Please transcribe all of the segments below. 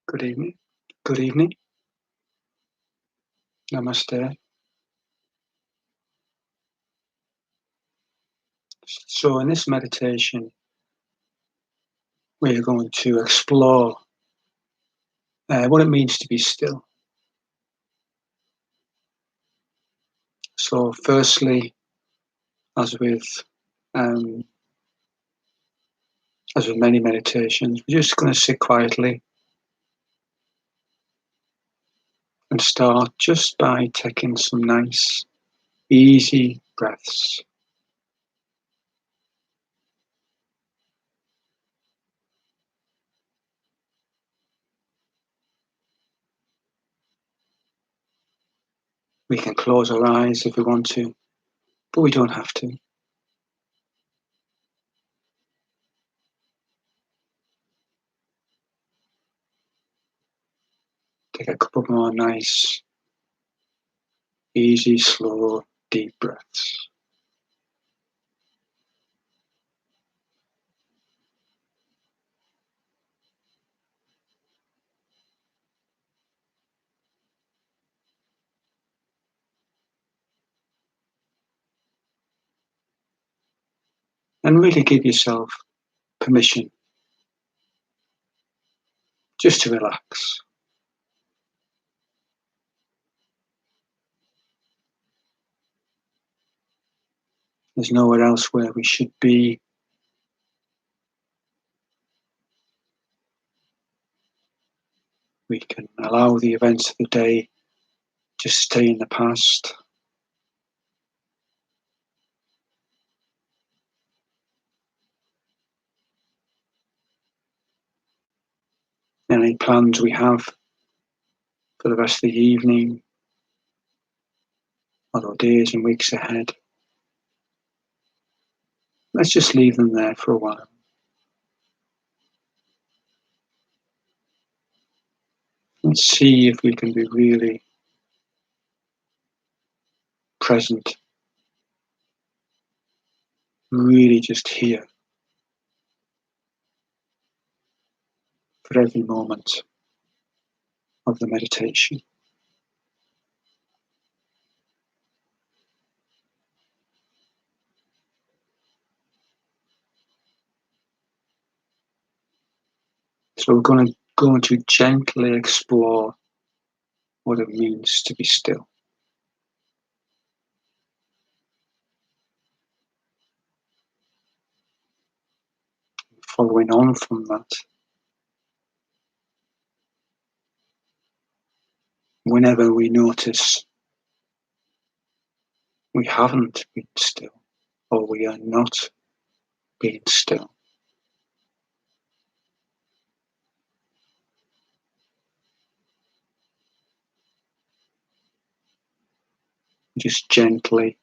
Good evening. Good evening. Namaste. So, in this meditation, we're going to explore what it means to be still. So, firstly, as with um, as with many meditations, we're just going to sit quietly and start just by taking some nice, easy breaths. We can close our eyes if we want to, but we don't have to. Take a couple more nice, easy, slow, deep breaths. And really give yourself permission just to relax. There's nowhere else where we should be. We can allow the events of the day to stay in the past. Any plans we have for the rest of the evening or the days and weeks ahead, let's just leave them there for a while. Let's see if we can be really present, really just here for every moment of the meditation. So we're going to gently explore what it means to be still. Following on from that, whenever we notice we haven't been still or we are not being still, just gently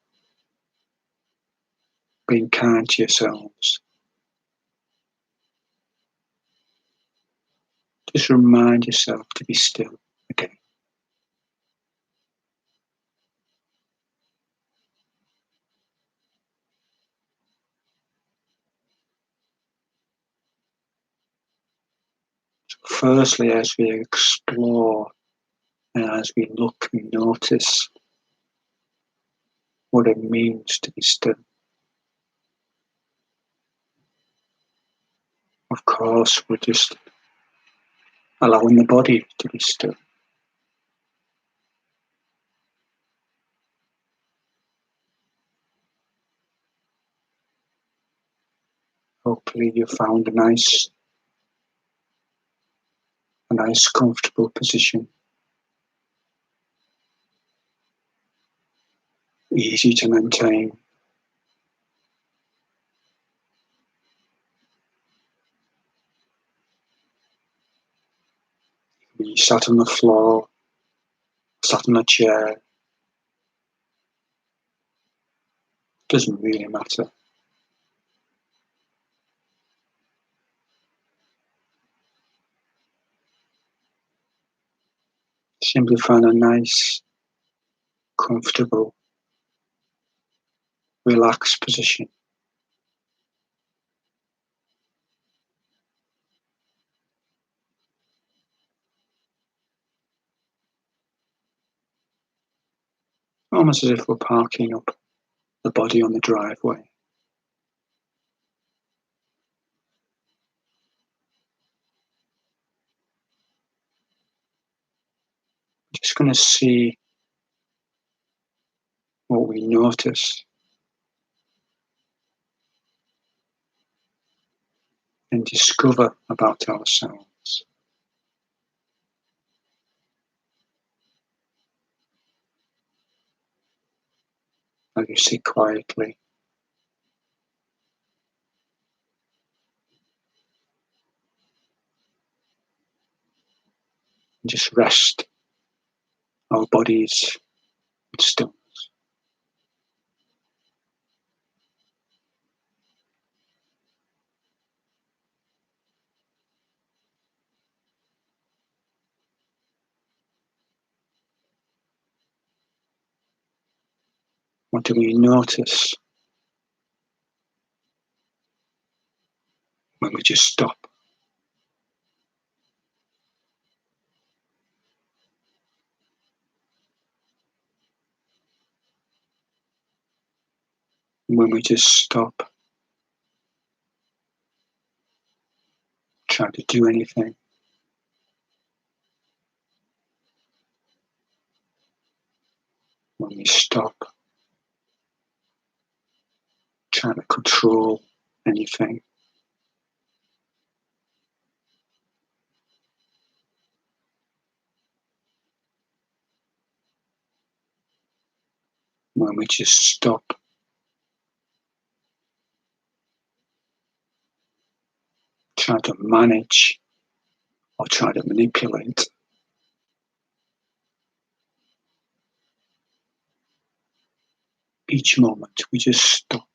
being kind to yourselves. Just remind yourself to be still again. So firstly, as we explore and as we look and notice what it means to be still, of course, we're just allowing the body to be still. Hopefully you found a nice comfortable position, easy to maintain. You sat on the floor, sat on a chair, doesn't really matter. Simply find a nice, comfortable, relaxed position. almost as if we're parking up the body on the driveway. Just going to see what we notice and discover about ourselves. As you sit quietly, and just rest our bodies in stillness. What do we notice when we just stop? When we just stop, try to do anything. When we stop, try to control anything. When we just stop, try to manage or try to manipulate. Each moment we just stop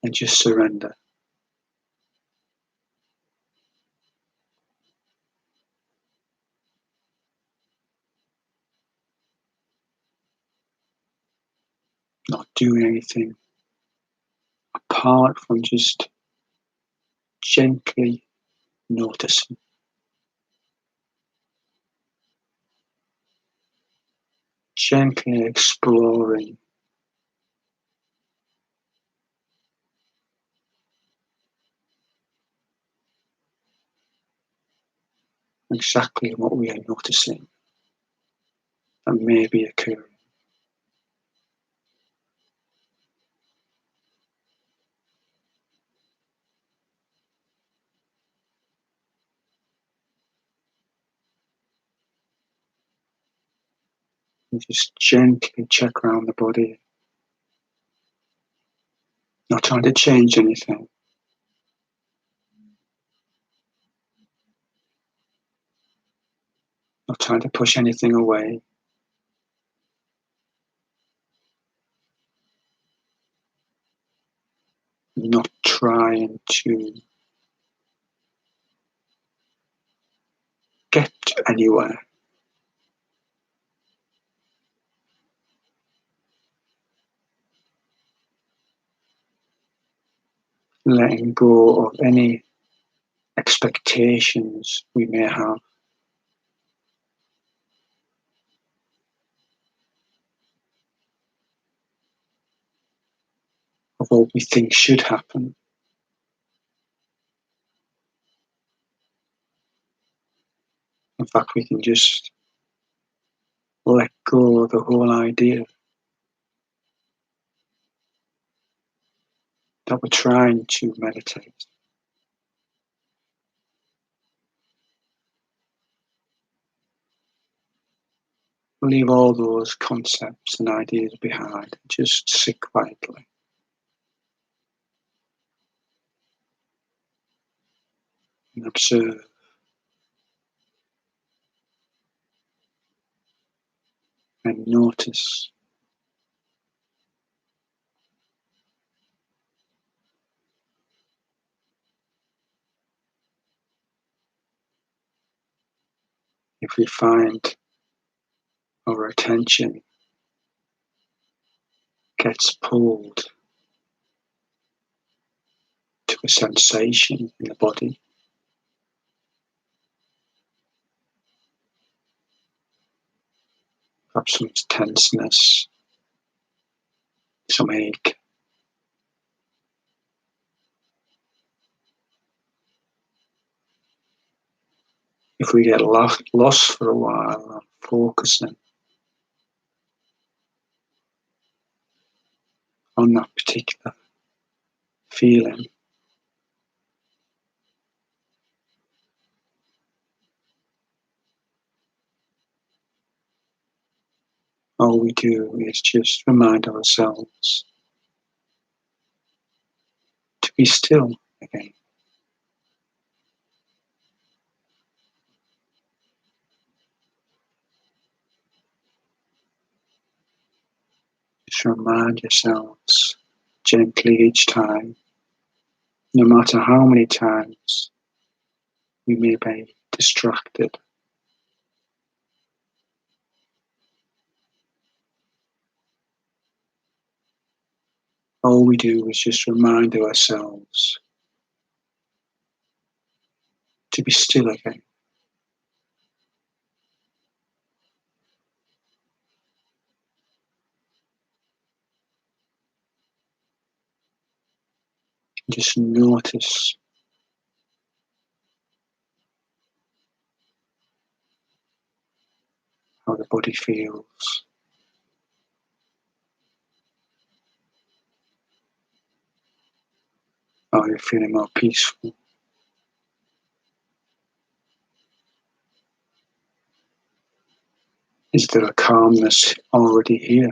and just surrender. Not doing anything apart from just gently noticing. Gently exploring exactly what we are noticing that may be occurring. And just gently check around the body, not trying to change anything, not trying to push anything away, not trying to get anywhere. Letting go of any expectations we may have of what we think should happen. In fact, we can just let go of the whole idea that we're trying to meditate. Leave all those concepts and ideas behind. Just sit quietly and observe and notice. If we find our attention gets pulled to a sensation in the body, perhaps some tenseness, some ache. If we get lost for a while on focusing on that particular feeling, all we do is just remind ourselves to be still again. Just remind yourselves gently each time, no matter how many times we may be distracted. All we do is just remind ourselves to be still again. Just notice how the body feels. How you're feeling more peaceful. Is there a calmness already here?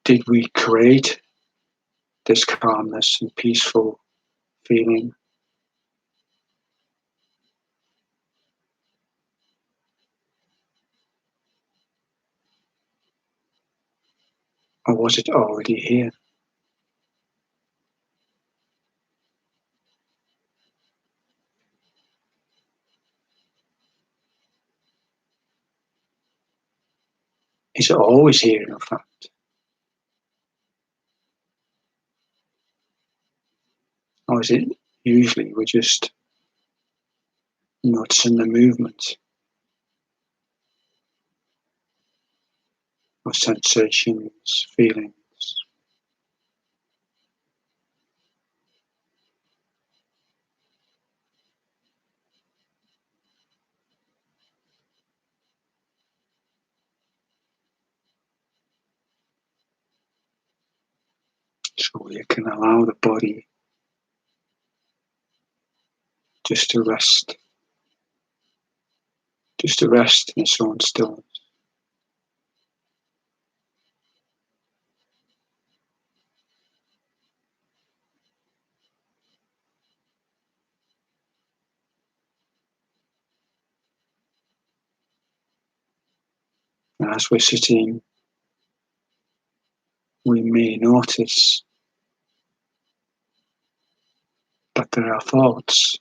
Did we create this calmness and peaceful feeling? Or was it already here? Is it always here, in fact? Or is it usually we're just noticing the movement of sensations, feelings? So you can allow the body just to rest in its own stillness. And as we're sitting, we may notice that there are thoughts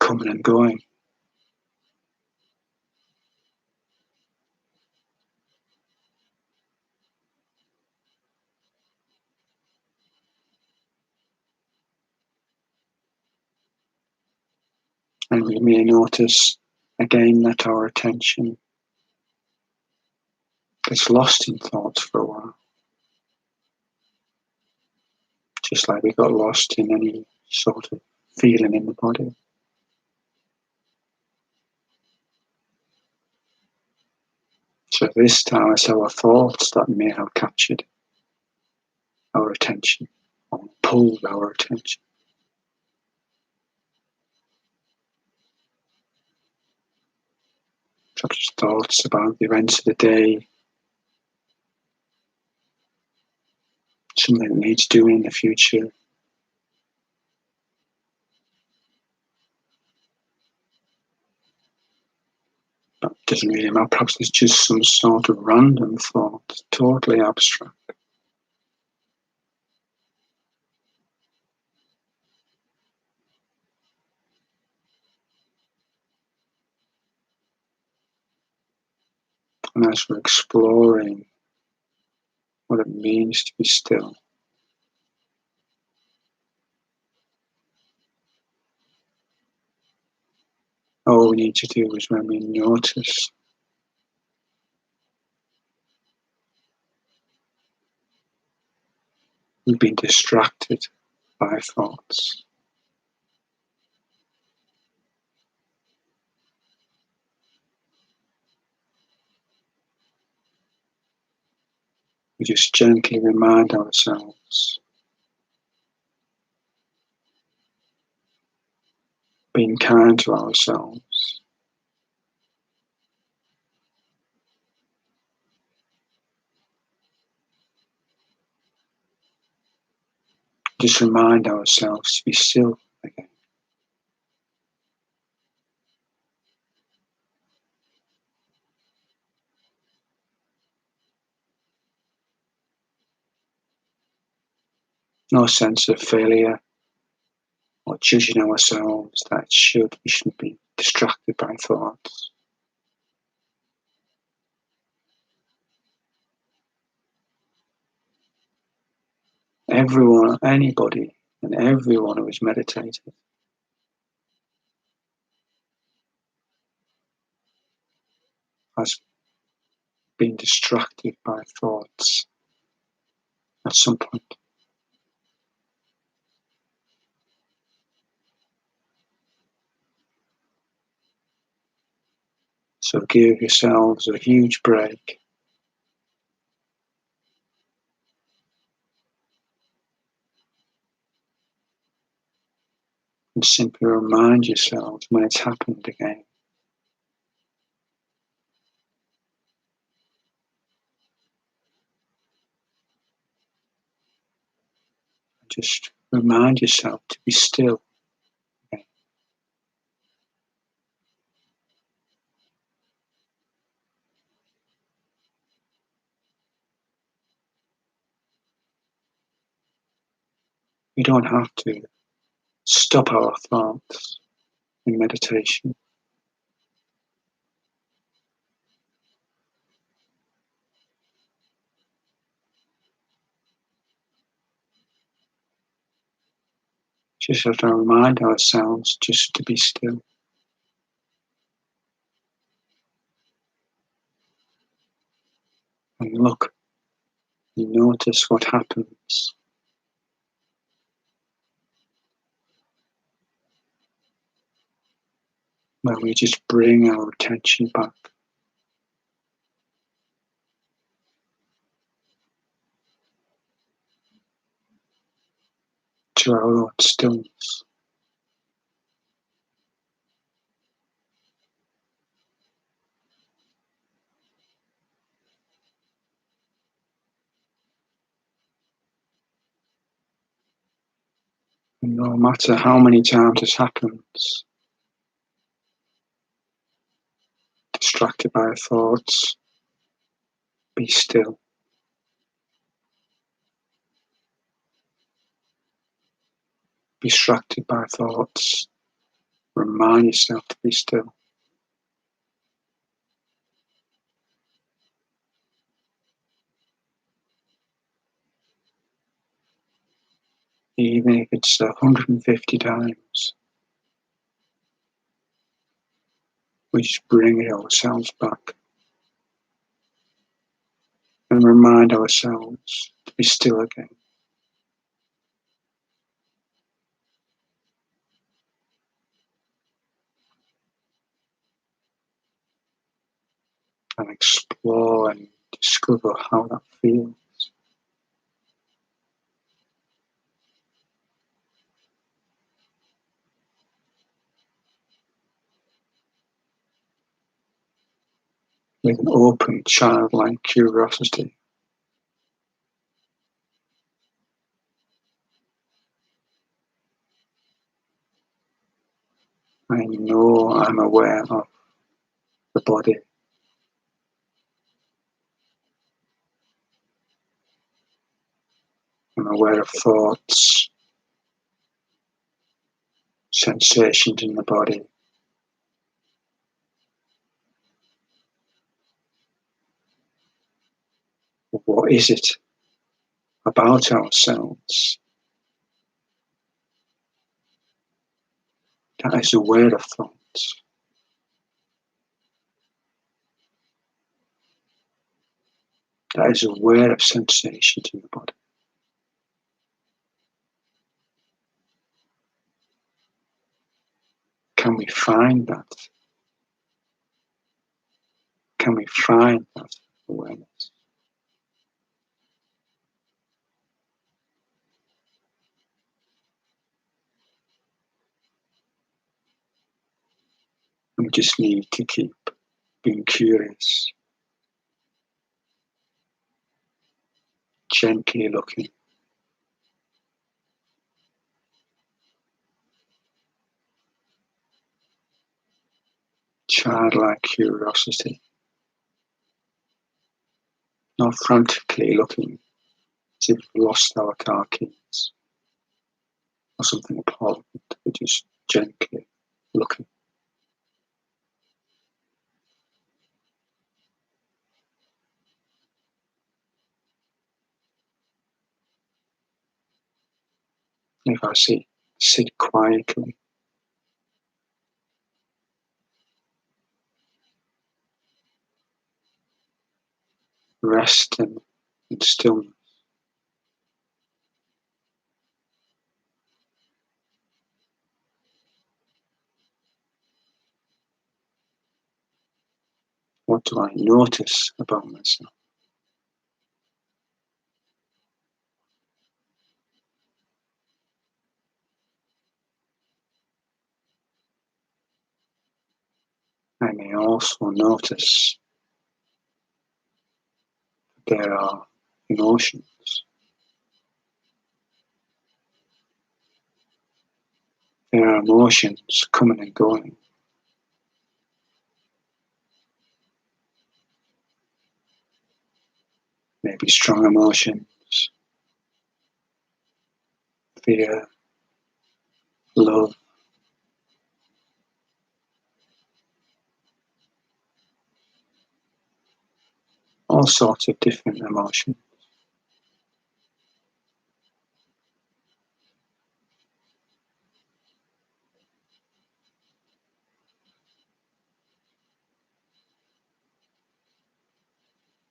coming and going. And we may notice again that our attention gets lost in thoughts for a while, just like we got lost in any sort of feeling in the body. So this time it's our thoughts that may have captured our attention or pulled our attention. Such thoughts about the events of the day, something that needs doing in the future. That doesn't really matter. Perhaps it's just some sort of random thought, totally abstract. And as we're exploring what it means to be still. All we need to do is when we notice we've been distracted by thoughts, we just gently remind ourselves, being kind to ourselves, just remind ourselves to be still again. No sense of failure or judging ourselves that we shouldn't be distracted by thoughts. Everyone, anybody, and everyone who has meditated has been distracted by thoughts at some point. So give yourselves a huge break and simply remind yourselves when it's happened again. Just remind yourself to be still. We don't have to stop our thoughts in meditation. Just have to remind ourselves just to be still. And look, you notice what happens when we just bring our attention back to our own stillness. And no matter how many times this happens, distracted by thoughts, be still. Distracted by thoughts, remind yourself to be still. Even if it's 150 times, we just bring ourselves back and remind ourselves to be still again. And explore and discover how that feels. With an open, childlike curiosity. I know I'm aware of the body. I'm aware of thoughts, sensations in the body. What is it about ourselves that is aware of thoughts, that is aware of sensations in the body. Can we find that? Can we find that awareness? We just need to keep being curious, gently looking, childlike curiosity, not frantically looking as if we've lost our car keys or something important, but just gently looking. If I sit quietly, resting in stillness, what do I notice about myself? I may also notice that there are emotions. There are emotions coming and going. Maybe strong emotions, fear, love, all sorts of different emotions.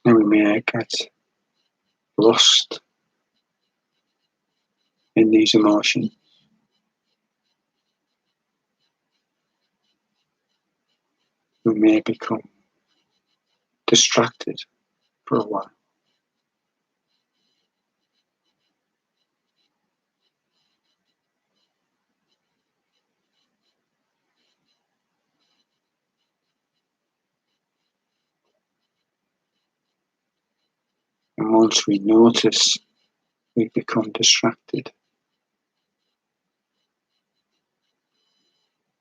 And we may get lost in these emotions. We may become distracted for a while. And once we notice we become distracted,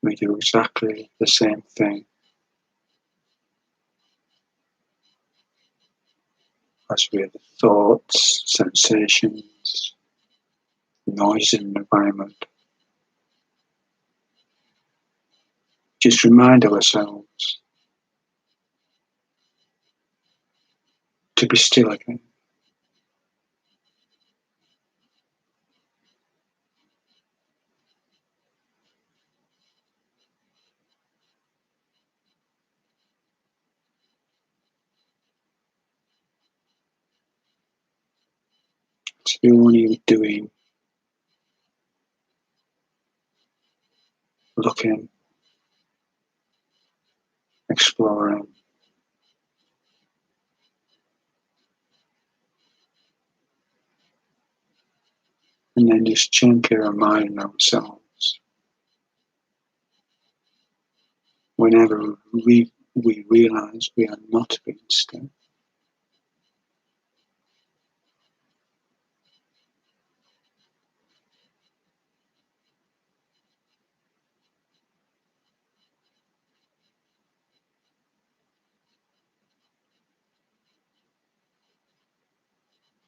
we do exactly the same thing as with thoughts, sensations, noise in the environment. Just remind ourselves to be still again. It's only doing, looking, exploring, and then just gently reminding ourselves whenever we realize we are not being still.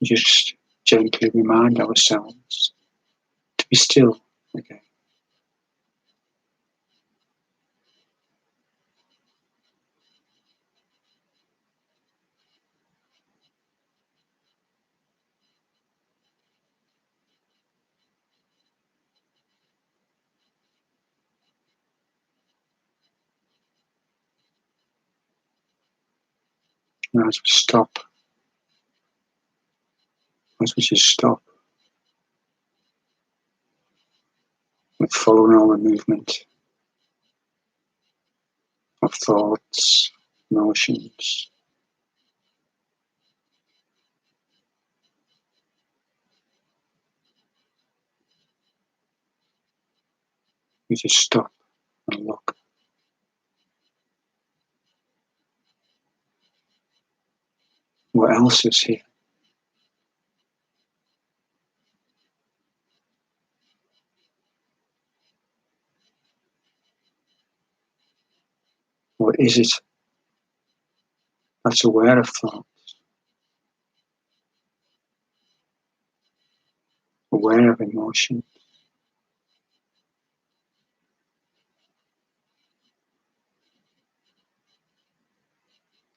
Just gently remind ourselves to be still again. And as we stop, as we just stop, with following all the movement of thoughts, emotions, we just stop and look. What else is here? What is it that's aware of thought, aware of emotion,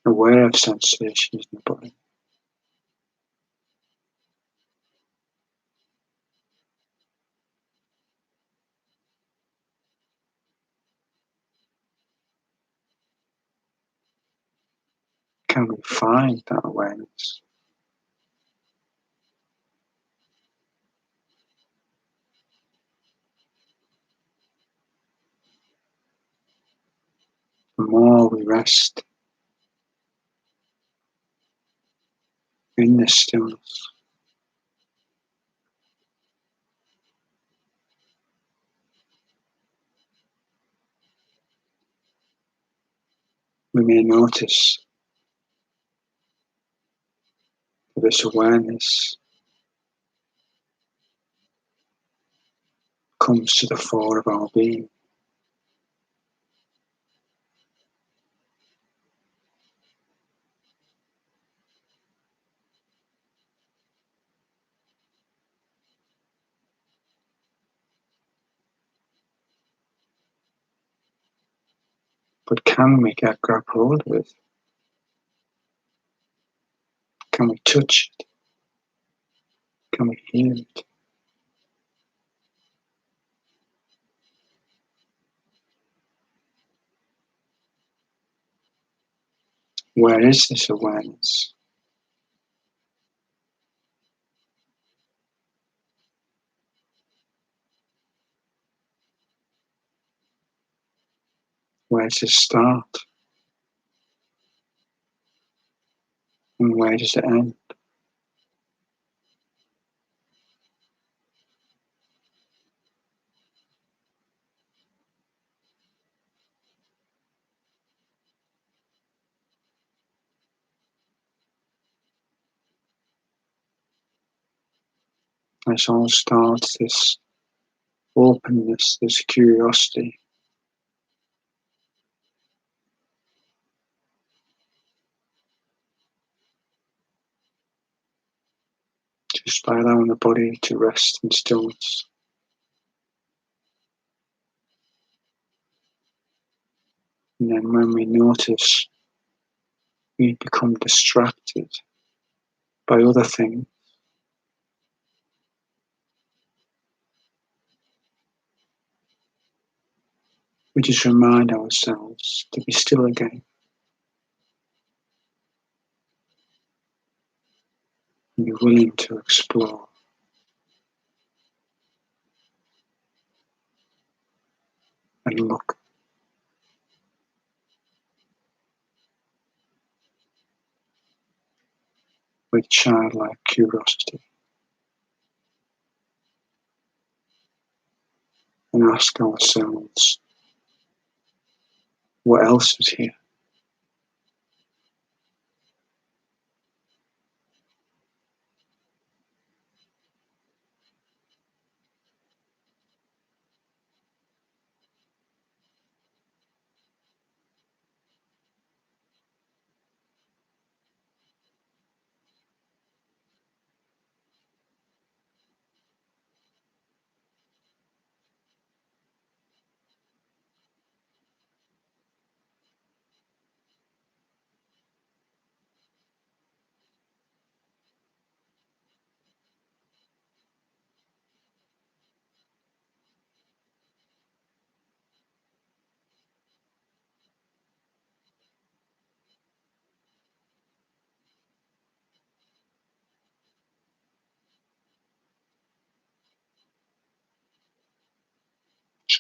aware of sensations in the body? Can we find that awareness? The more we rest in this stillness, we may notice that this awareness comes to the fore of our being. But can we grab hold of it? Can we touch it? Can we hear it? Where is this awareness? Where does it start? And where does it end? This all starts, this openness, this curiosity, just by allowing the body to rest in stillness. And then when we notice we become distracted by other things, we just remind ourselves to be still again and be willing to explore and look with childlike curiosity and ask ourselves, what else is here?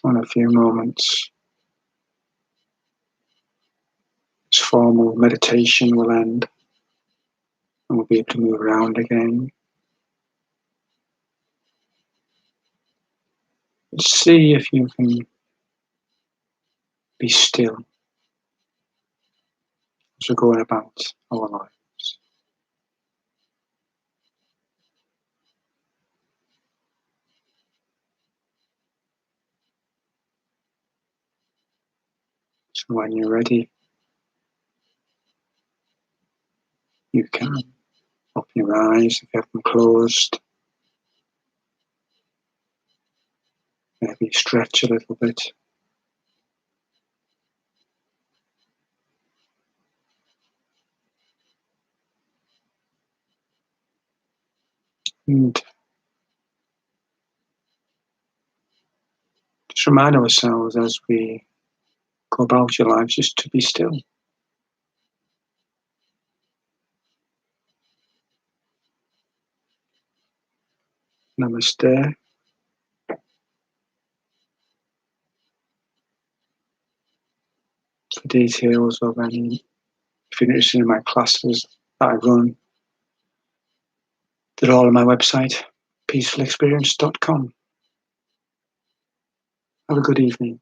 So in a few moments, this formal meditation will end and we'll be able to move around again. See if you can be still as we're going about our lives. So when you're ready, you can open your eyes if you have them closed. Maybe stretch a little bit. And just remind ourselves as we go about your lives just to be still. Namaste. For details of any, if you're interested in my classes that I run, they're all on my website, peacefulexperience.com. Have a good evening.